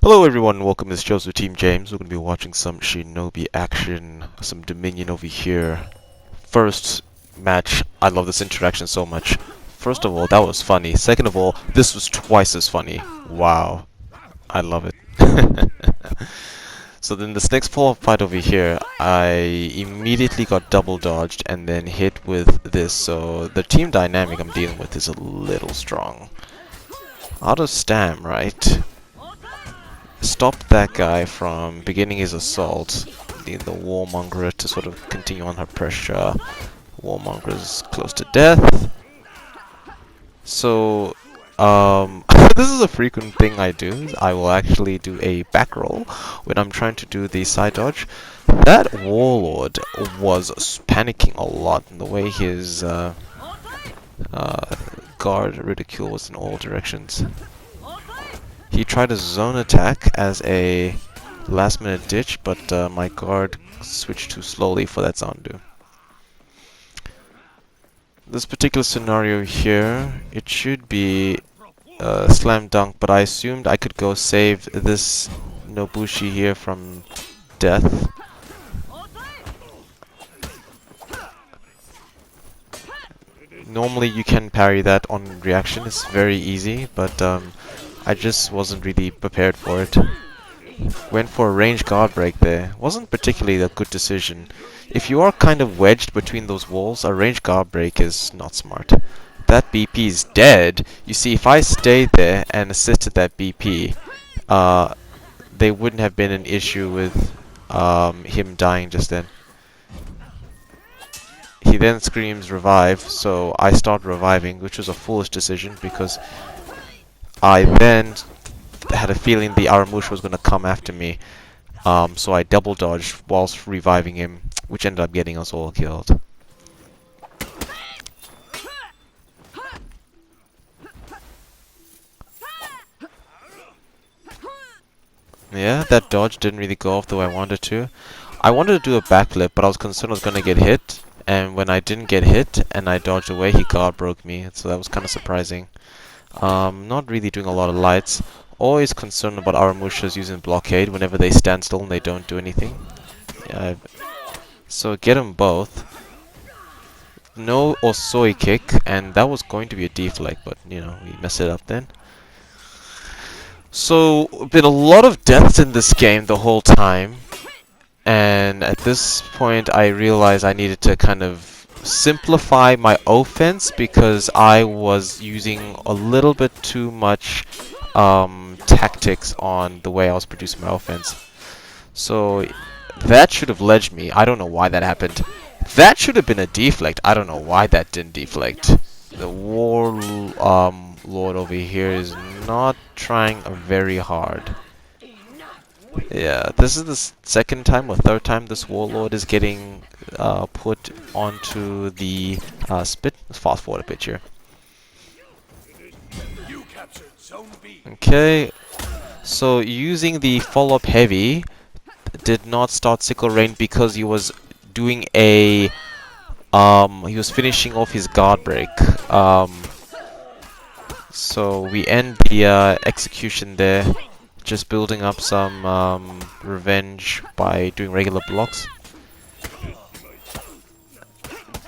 Hello everyone, welcome. This is Joseph Team James. We're going to be watching some Shinobi action, some Dominion over here. First match, I love this interaction so much. First of all, that was funny. Second of all, this was twice as funny. Wow, I love it. So then this next follow-up fight over here, I immediately got double dodged and then hit with this. So the team dynamic I'm dealing with is a little strong. Out of stam, right? Stopped that guy from beginning his assault. Need the warmonger to sort of continue on her pressure. Warmonger's close to death. So, this is a frequent thing I do. I will actually do a back roll when I'm trying to do the side dodge. That warlord was panicking a lot in the way his guard ridicule was in all directions. He tried a zone attack as a last minute ditch, but my guard switched too slowly for that Zandu. This particular scenario here, it should be slam dunk, but I assumed I could go save this Nobushi here from death. Normally you can parry that on reaction, it's very easy, but I just wasn't really prepared for it. Went for a range guard break there. Wasn't particularly a good decision. If you are kind of wedged between those walls, a range guard break is not smart. That BP is dead. You see, if I stayed there and assisted that BP, there wouldn't have been an issue with him dying just then. He then screams revive, so I start reviving, which was a foolish decision because I then had a feeling the Aramush was going to come after me. So I double dodged whilst reviving him, which ended up getting us all killed. Yeah, that dodge didn't really go off the way I wanted to. I wanted to do a backflip, but I was concerned I was going to get hit. And when I didn't get hit and I dodged away, he guard broke me. So that was kind of surprising. Not really doing a lot of lights. Always concerned about Aramushas using blockade whenever they stand still and they don't do anything. Yeah, so get them both. No Osoi kick, and that was going to be a deflect, but you know, we messed it up then. So, been a lot of deaths in this game the whole time. And at this point I realized I needed to kind of simplify my offense because I was using a little bit too much tactics on the way I was producing my offense. So that should have ledged me. I don't know why that happened. That should have been a deflect. I don't know why that didn't deflect. The warlord over here is not trying very hard. Yeah, this is the second time or third time this warlord is getting put onto the spit. Let's fast forward a bit here. Okay, so using the follow-up heavy did not start sickle rain because he was doing a he was finishing off his guard break. So we end the execution there. Just building up some revenge by doing regular blocks.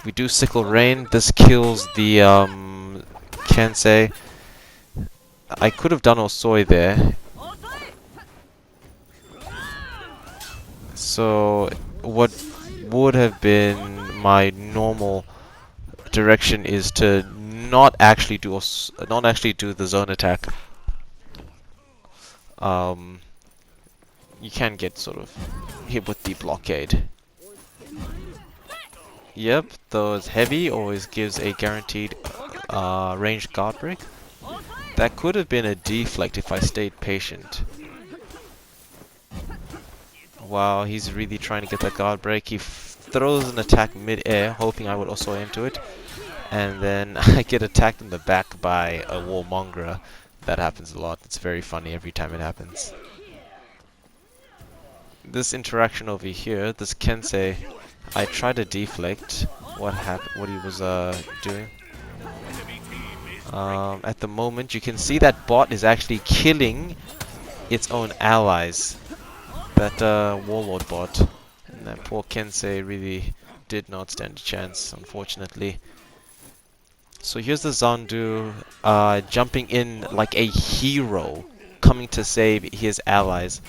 We do sickle rain. This kills the Kensei. I could have done Osoi there. So what would have been my normal direction is to not actually do the zone attack. You can get sort of hit with the blockade. Yep, those heavy always gives a guaranteed ranged guard break. That could have been a deflect if I stayed patient. Wow, he's really trying to get that guard break. He throws an attack mid-air, hoping I would also into it. And then I get attacked in the back by a warmonger. That happens a lot. It's very funny every time it happens. This interaction over here, this Kensei, I tried to deflect what he was doing. At the moment, you can see that bot is actually killing its own allies. That Warlord bot. And that poor Kensei really did not stand a chance, unfortunately. So here's the Zandu jumping in like a hero, coming to save his allies.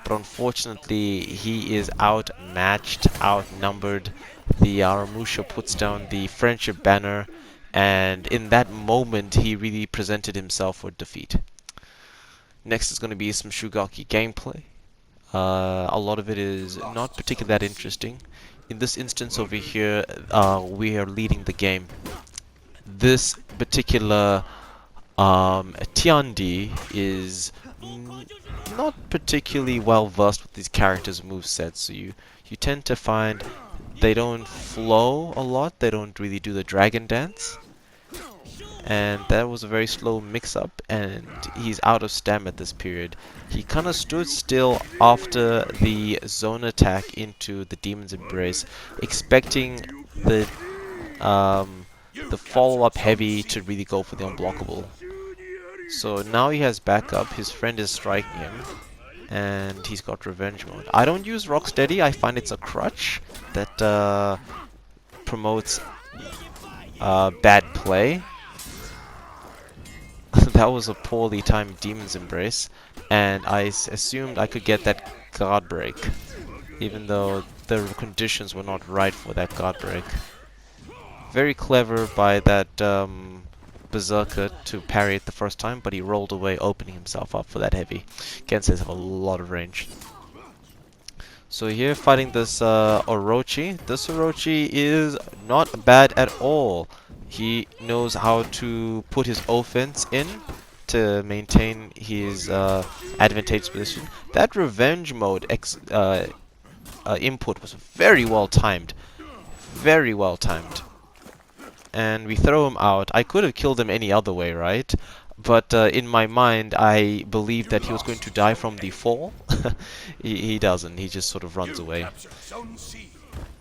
But unfortunately, he is outmatched, outnumbered. The Aramusha puts down the friendship banner, and in that moment, he really presented himself for defeat. Next is going to be some Shugoki gameplay. A lot of it is not particularly that interesting. In this instance over here, we are leading the game. This particular Tiandi is not particularly well versed with these characters' movesets, so you tend to find they don't flow a lot, they don't really do the dragon dance. And that was a very slow mix-up, and he's out of stam at this period. He kind of stood still after the zone attack into the Demon's Embrace, expecting the follow-up heavy to really go for the unblockable. So now he has backup, his friend is striking him, and he's got revenge mode. I don't use Rocksteady, I find it's a crutch that promotes bad play. That was a poorly timed Demon's Embrace, and I assumed I could get that guard break, even though the conditions were not right for that guard break. Very clever by that Berserker to parry it the first time, but he rolled away, opening himself up for that heavy. Genseis have a lot of range. So here fighting this Orochi. This Orochi is not bad at all. He knows how to put his offense in to maintain his advantageous position. That revenge mode input was very well timed. Very well timed. And we throw him out. I could have killed him any other way, right? But in my mind, I believed that he was going to die from the fall. He doesn't. He just sort of runs away.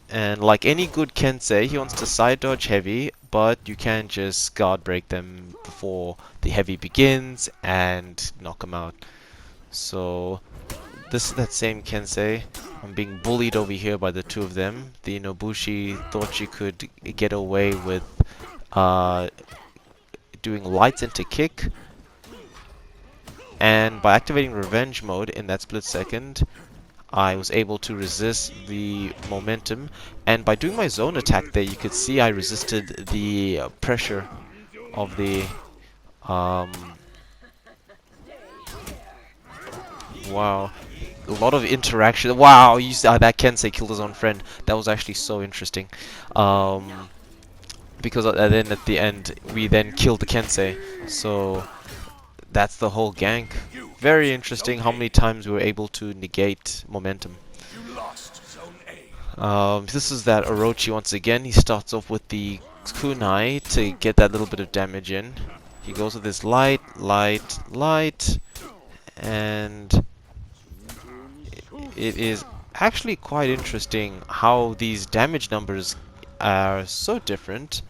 And like any good Kensei, he wants to side dodge heavy, but you can just guard break them before the heavy begins and knock him out. So this is that same Kensei. I'm being bullied over here by the two of them. The Nobushi thought she could get away with doing lights into kick, and by activating revenge mode in that split second, I was able to resist the momentum, and by doing my zone attack there, you could see I resisted the pressure of the wow, a lot of interaction. Wow, you saw that Kensei killed his own friend. That was actually so interesting. Because then at the end we then killed the Kensei, so that's the whole gank. Very interesting how many times we were able to negate momentum. This is that Orochi once again. He starts off with the kunai to get that little bit of damage in. He goes with this light, and it is actually quite interesting how these damage numbers are so different.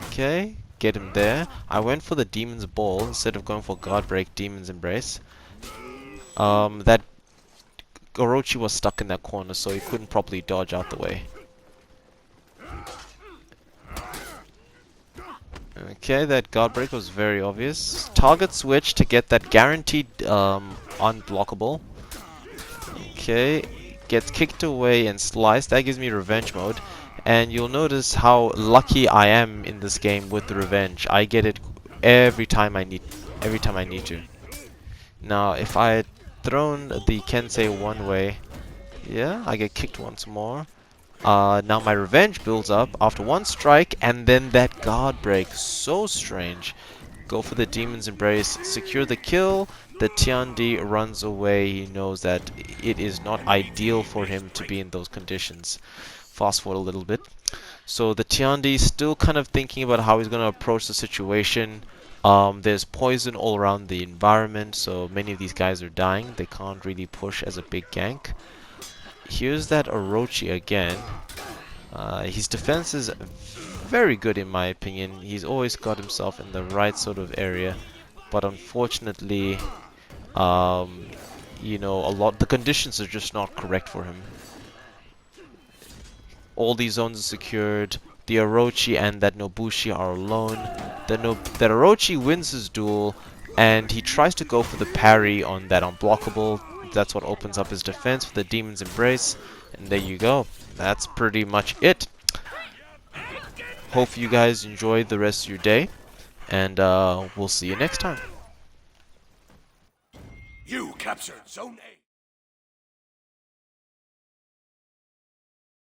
Okay, get him there. I went for the Demon's Ball instead of going for Guard Break, Demon's Embrace. That Orochi was stuck in that corner, so he couldn't properly dodge out the way. Okay, that Guard Break was very obvious. Target switch to get that guaranteed unblockable. Okay, gets kicked away and sliced. That gives me revenge mode. And you'll notice how lucky I am in this game with the revenge. I get it every time I need to. Now, if I had thrown the Kensei one way, yeah, I get kicked once more. Now my revenge builds up after one strike, and then that guard break. So strange. Go for the Demon's Embrace, secure the kill. The Tiandi runs away. He knows that it is not ideal for him to be in those conditions. Fast forward a little bit. So the Tiandi is still kind of thinking about how he's going to approach the situation. There's poison all around the environment, so many of these guys are dying. They can't really push as a big gank. Here's that Orochi again. His defense is very good in my opinion. He's always got himself in the right sort of area but unfortunately, you know, the conditions are just not correct for him. All these zones are secured. The Orochi and that Nobushi are alone. That Orochi wins his duel, and he tries to go for the parry on that unblockable. That's what opens up his defense for the Demon's Embrace. And there you go. That's pretty much it. Hope you guys enjoy the rest of your day, and we'll see you next time. You captured Zone A.